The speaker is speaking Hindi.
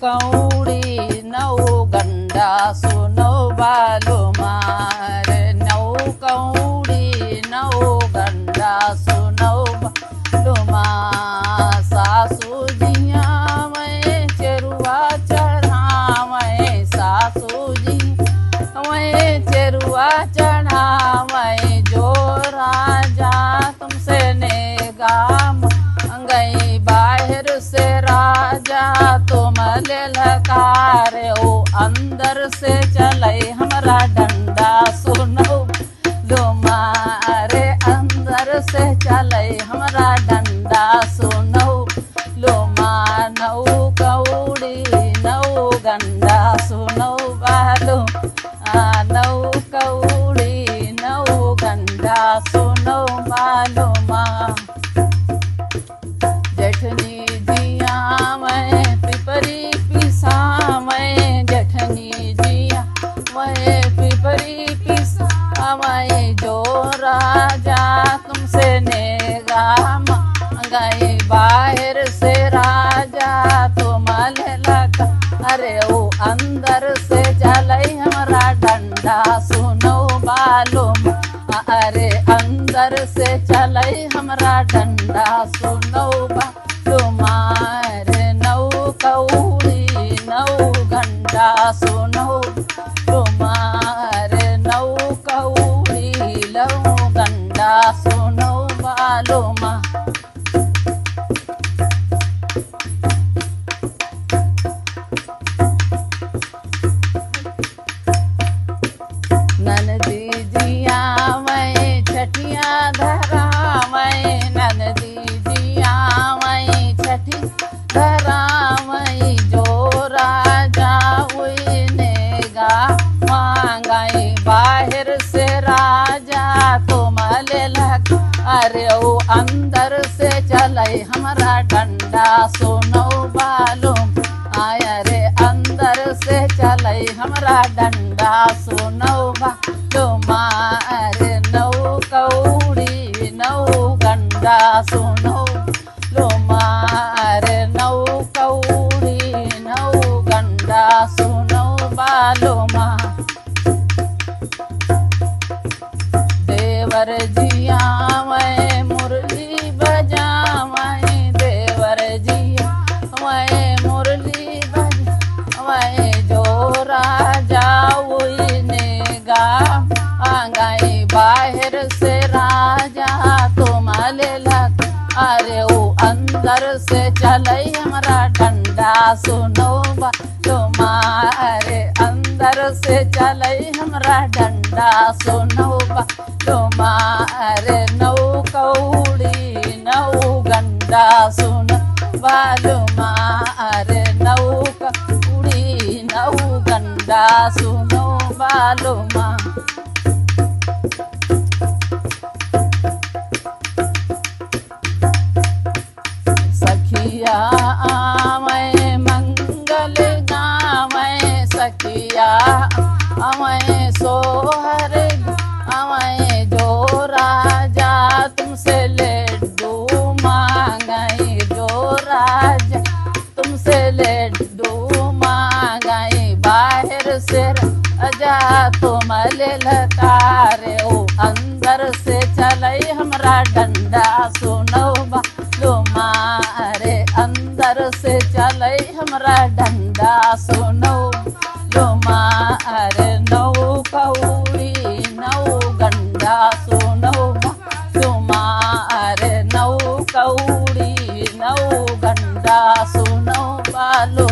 कौड़ी नौ गंडा सुनो बालो मारे नौ कौड़ी नौ गंडा सुनो बालो माँ सासू जिया मैं चेरुआ चढ़ावै सासू जी मैं चेरुआ चढ़ावै जो राजा तुमसे नेगाम गई बाहर से राजा तुम ललकार ओ अंदर से चले हमारा डंडा सुनो लो मारे अंदर से चले हमारा डंडा सुनो लो माँ नौ कौड़ी नौ गंडा सुनो बालो नौ कौड़ी नौ गंडा सुनो बालो माँ जठनी जिया मैं पिपरी पिसा मैं जठनी जिया मैं पिपरी पिसा मैं जो राजा तुमसे नेगा गई बाहर से राजा तुम लगा अरे वो अंदर से चले हमारा डंडा सुनो बालो अरे अंदर से चले हमारा डंडा सुनो बालो मारे नौ कौड़ी नौ घंटा सुनो तुम्हारे नौ कौड़ी नौ घंटा सुनो बालो माँ ननदी जिया मैं छठिया धरा मैं ननदी जिया मैं छठी धरा मैं जो राजा हुई नेगा मांगाई बाहर से राजा तुम लग अरे वो अंदर से चले हमारा डंडा सुनो बालूम आया रे अंदर से चले हमारा डंडा सुनो बालूम अरे नौ कौड़ी नौ गंडा सुनो लो मारे नौ कौड़ी नौ गंडा सुनो बालो माँ देवर जिया मैं मुरली बजावै देवर जिया मैं मुरली बजावै जो राजा हुई नेगा गई बाहर से राजा तुम लग अरे वो अंदर से चले हमारा डंडा सुनो बालो मारे अंदर से चले हमारा डंडा सुनो बालो मारे नौ कौड़ी नौ गंडा सुनो बालो मारे नौ कौड़ी नौ गंडा सुनो बालो माँ सखिया मैं मंगल गावै सखिया मैं सोहर मैं जो राजा तुमसे लड्डू मांगाई जो राजा तुमसे लड्डू मांगाई बाहर से राजा तुम ललकारे ओ अंदर से चले हमारा डंडा सुनो बालो मारे अंदर से चले हमारा डंडा सुनो लो मारे नौ कौड़ी नौ गंडा सुनो बालो मारे नौ कौड़ी नौ गंडा सुनो बालो